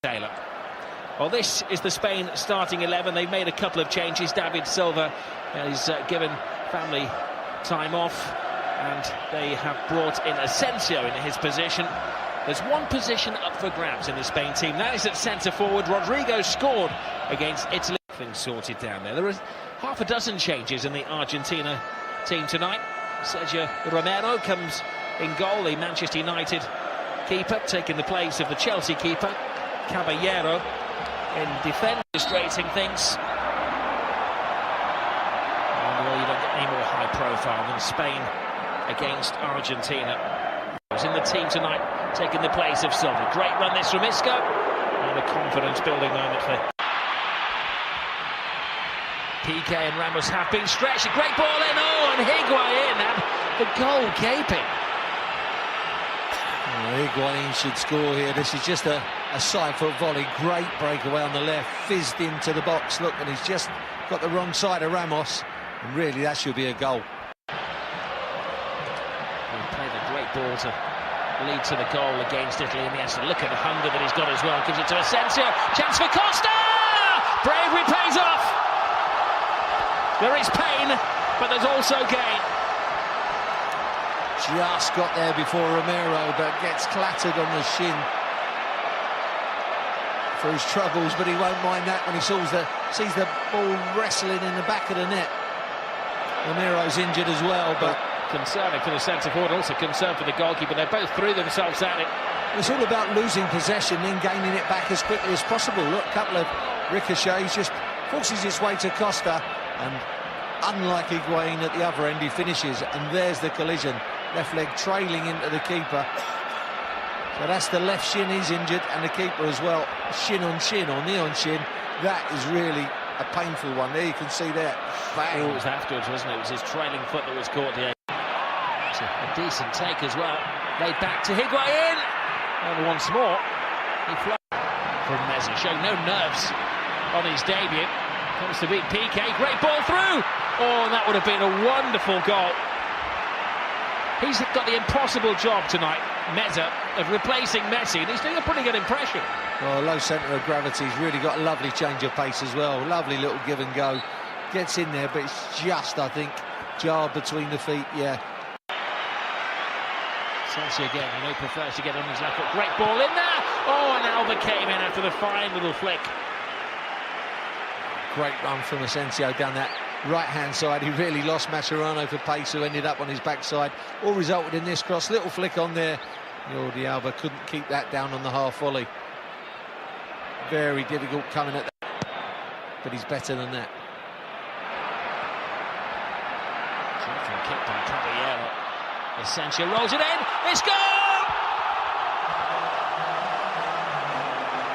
Taylor. Well, this is the Spain starting 11. They've made a couple of changes. David Silva has given family time off, and they have brought in Asensio in his position. There's one position up for grabs in the Spain team. That is at centre-forward. Rodrigo scored against Italy. Things sorted down there. There are half a dozen changes in the Argentina team tonight. Sergio Romero comes in goal, the Manchester United keeper, taking the place of the Chelsea keeper. Caballero in defence, illustrating things. And well, you don't get any more high profile than Spain against Argentina. Who's in the team tonight, taking the place of Silva. Great run this from Isco, and a confidence building moment for PK and Ramos have been stretched. A great ball in, oh, and Higuain had the goal gaping. Higuain should score here. This is just a side-foot volley. Great breakaway on the left, fizzed into the box. Look, and he's just got the wrong side of Ramos. And really, that should be a goal. He played a great ball to lead to the goal against Italy. And yes, look at the hunger that he's got as well. Gives it to Asensio. Chance for Costa! Bravery pays off. There is pain, but there's also gain. Just got there before Romero, but gets clattered on the shin for his troubles, but he won't mind that when he sees the ball wrestling in the back of the net. Romero's injured as well, but concerning for the centre-forward, also concerned for the goalkeeper. They both threw themselves at it. It's all about losing possession, then gaining it back as quickly as possible. Look, a couple of ricochets, just forces its way to Costa, and unlike Higuain at the other end, he finishes, and there's the collision. Left leg trailing into the keeper. So that's the left shin, he's injured, and the keeper as well. Shin on shin, or knee on shin. That is really a painful one. There you can see there. Bang. Oh, it was afterwards, wasn't it? It was his trailing foot that was caught there. It's a decent take as well. Laid back to Higuain. And once more, he flies from Messi, showing no nerves on his debut. Comes to beat PK. Great ball through. Oh, and that would have been a wonderful goal. He's got the impossible job tonight, Meza, of replacing Messi, and he's doing a pretty good impression. Well, low centre of gravity. He's really got a lovely change of pace as well. Lovely little give and go. Gets in there, but it's just, I think, jarred between the feet, yeah. Chelsea again, you know, prefers to get on his left foot. Great ball in there. Oh, and Alba came in after the fine little flick. Great run from Asensio down that right-hand side. He really lost Mascherano for pace, who ended up on his backside. All resulted in this cross. Little flick on there. Jordi Alba couldn't keep that down on the half volley. Very difficult coming at that, but he's better than that. Terrific kick by Caballero. Asensio rolls it in. It's goal!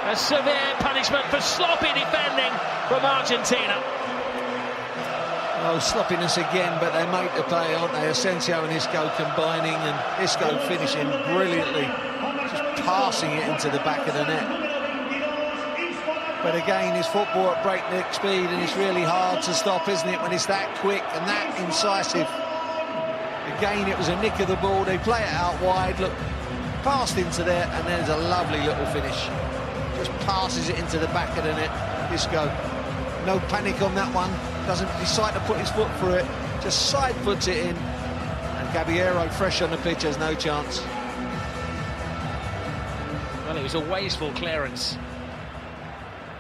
A severe punishment for sloppy defending from Argentina. Oh, sloppiness again, but they make the pay, aren't they? Asensio and Isco combining, and Isco finishing brilliantly, just passing it into the back of the net. But again, it's football at breakneck speed, and it's really hard to stop, isn't it, when it's that quick and that incisive. Again, it was a nick of the ball. They play it out wide, look, passed into there, and there's a lovely little finish. Just passes it into the back of the net. Isco, no panic on that one. Doesn't decide to put his foot through it, just side puts it in, and Caballero, fresh on the pitch, has no chance. Well, it was a wasteful clearance,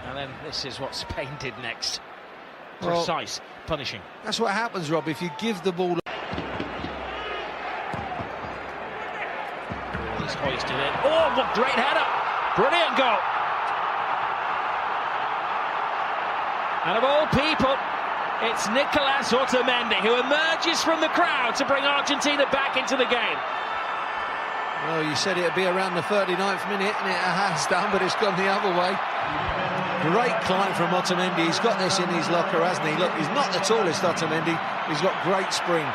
and then this is what Spain did next. Precise, well, punishing. That's what happens, Rob, if you give the ball. He's hoisted in. Oh, what great header! Brilliant goal. And of all people, it's Nicolas Otamendi who emerges from the crowd to bring Argentina back into the game. Well, you said it'd be around the 39th minute, and it has done, but it's gone the other way. Great climb from Otamendi. He's got this in his locker, hasn't he? Look, he's not the tallest, Otamendi. He's got great spring.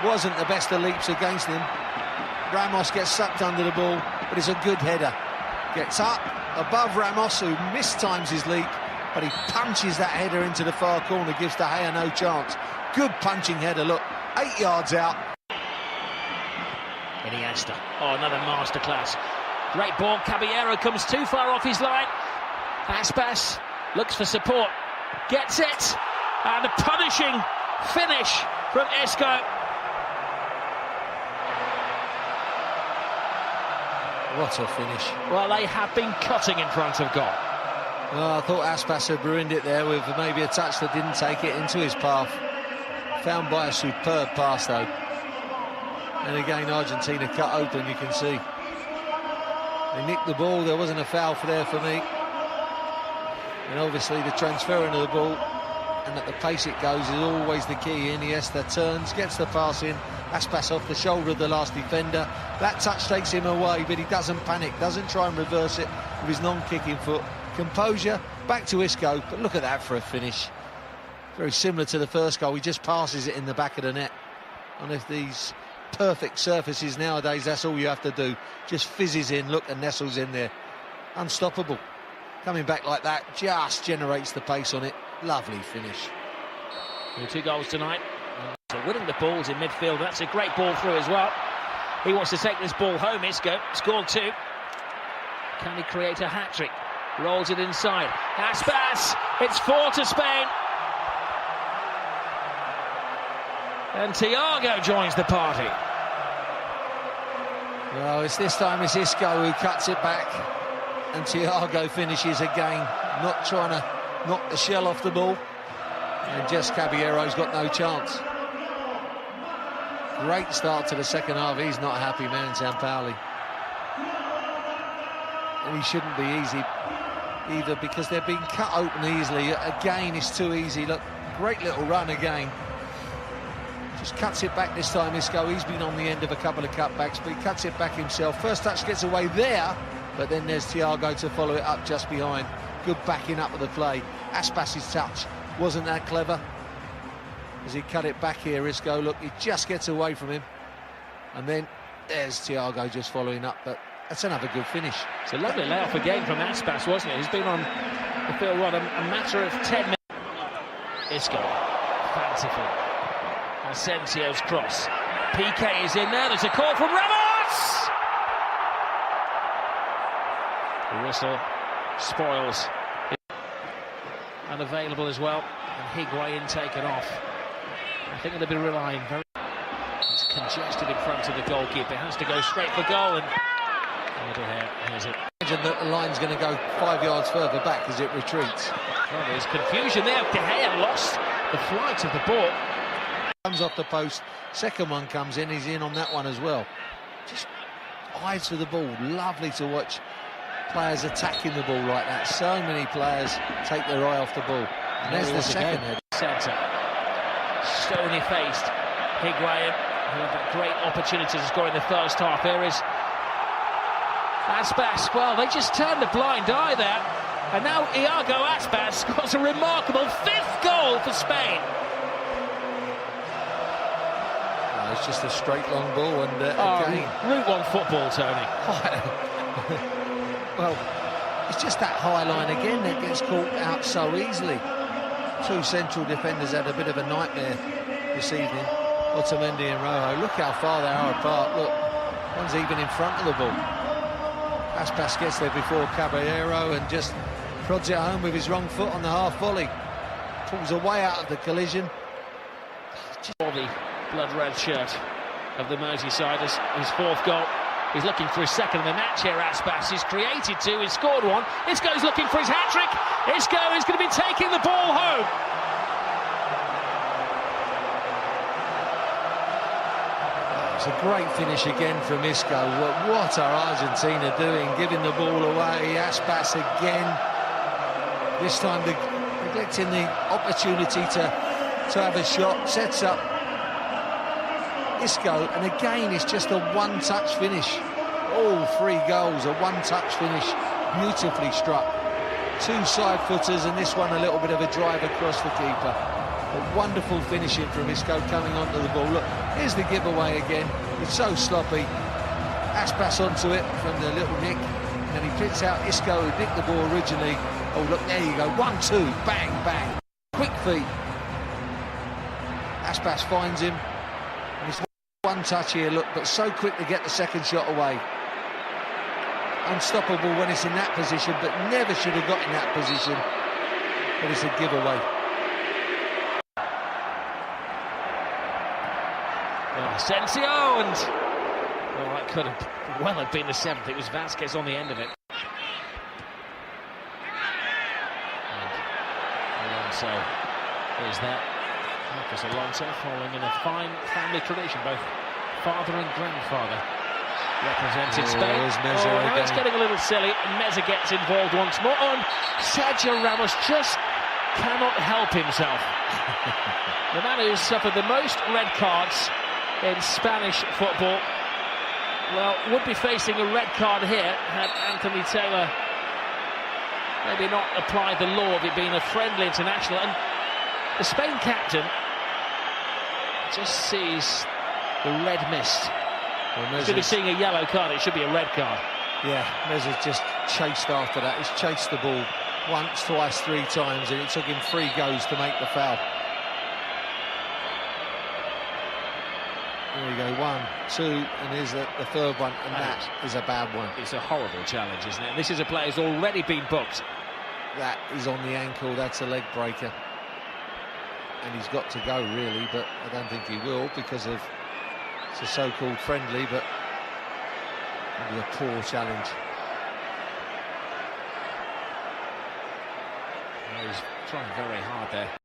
Wasn't the best of leaps against him. Ramos gets sucked under the ball, but it's a good header. Gets up above Ramos, who mistimes his leap, but he punches that header into the far corner, gives De Gea no chance. Good punching header, look, 8 yards out. Iniesta, oh, another masterclass Great ball. Caballero comes too far off his line. Aspas looks for support. Gets it. And a punishing finish from Isco. What a finish. Well, they have been cutting in front of goal. Well, I thought Aspas had ruined it there with maybe a touch that didn't take it into his path. Found by a superb pass, though. And again, Argentina cut open, you can see. They nicked the ball, there wasn't a foul there for me. And obviously the transferring of the ball and at the pace it goes is always the key. Iniesta turns, gets the pass in, Aspas off the shoulder of the last defender. That touch takes him away, but he doesn't panic, doesn't try and reverse it with his non-kicking foot. Composure, back to Isco, but look at that for a finish. Very similar to the first goal, he just passes it in the back of the net. And if these perfect surfaces nowadays, that's all you have to do. Just fizzes in, look, and nestles in there. Unstoppable. Coming back like that just generates the pace on it. Lovely finish. 2 goals tonight. So winning the balls in midfield, that's a great ball through as well. He wants to take this ball home, Isco. Scored 2. Can he create a hat-trick? Rolls it inside. Aspas, it's 4 to Spain. And Thiago joins the party. Well, this time it's Isco who cuts it back. And Thiago finishes again, not trying to knock the shell off the ball. And just Caballero's got no chance. Great start to the second half. He's not a happy man, Sampaoli. And he shouldn't be easy either, because they're being cut open easily. Again, it's too easy. Look, great little run again. Just cuts it back this time, Isco. He's been on the end of a couple of cutbacks, but he cuts it back himself. First touch gets away there, but then there's Thiago to follow it up just behind. Good backing up of the play. Aspas's touch wasn't that clever. As he cut it back here, Isco, look, he just gets away from him. And then there's Thiago just following up, but that's another good finish. It's a lovely layoff again from Aspas, wasn't it? He's been on the field, what, a matter of 10 minutes. Isco, fanciful. Asensio's cross. PK is in there, there's a call from Ramos! The whistle spoils. Unavailable as well, and Higuain taken off. I think they'll be relying very... It's congested in front of the goalkeeper, has to go straight for goal, and... Here's it. Imagine that the line's going to go 5 yards further back as it retreats. Well, there's confusion there. De Gea lost the flight of the ball. Comes off the post, second one comes in, he's in on that one as well. Just eyes for the ball, lovely to watch players attacking the ball like that. So many players take their eye off the ball. And there's the second head. Centre, stony-faced Higuain, who had that great opportunity to score in the first half. Here is Aspas. Well, they just turned a blind eye there, and now Iago Aspas scores a remarkable 5th goal for Spain. It's just a straight long ball, and again... Route 1 football, Tony. Well, it's just that high line again that gets caught out so easily. 2 central defenders had a bit of a nightmare this evening, Otamendi and Rojo. Look how far they are apart. Look, one's even in front of the ball. Aspas gets there before Caballero and just prods it home with his wrong foot on the half volley. Pulls away out of the collision. The blood-red shirt of the Merseysiders, his 4th goal. He's looking for his 2nd of the match here, Aspas. He's created 2, he's scored 1. Isco's looking for his hat-trick. Isco is going to be taking the ball home. It's a great finish again from Isco. What are Argentina doing? Giving the ball away. Aspas again. This time neglecting the opportunity to have a shot. Sets up Isco, and again it's just a one-touch finish. All 3 goals, a one-touch finish, beautifully struck. 2 side footers, and this one a little bit of a drive across the keeper. A wonderful finishing from Isco coming onto the ball. Look, here's the giveaway again. It's so sloppy. Aspas onto it from the little nick, and he picks out Isco, who nicked the ball originally. Oh look, there you go, 1-2, bang, bang. Quick feet. Aspas finds him. And it's one touch here, look, but so quick to get the second shot away. unstoppable when it's in that position, but never should have got in that position. But it's a giveaway. Asensio, and well, that could have well have been the 7th. It was Vasquez on the end of it. And Alonso is that. Marcus Alonso following in a fine family tradition, both father and grandfather represented Spain. No, it's getting a little silly. Meza gets involved once more. And Sergio Ramos just cannot help himself. The man who's suffered the most red cards in Spanish football, well, would be facing a red card here had Anthony Taylor maybe not applied the law of it being a friendly international. And the Spain captain just sees the red mist. Well, instead of seeing a yellow card, it should be a red card. Yeah, Meza's just chased after that. He's chased the ball once, twice, 3 times, and it took him 3 goes to make the foul. There we go, 1, 2, and here's the 3rd one, and that is a bad one. It's a horrible challenge, isn't it? This is a player who's already been booked. That is on the ankle, that's a leg breaker. And he's got to go, really, but I don't think he will because of it's a so-called friendly, but maybe a poor challenge. Well, he's trying very hard there.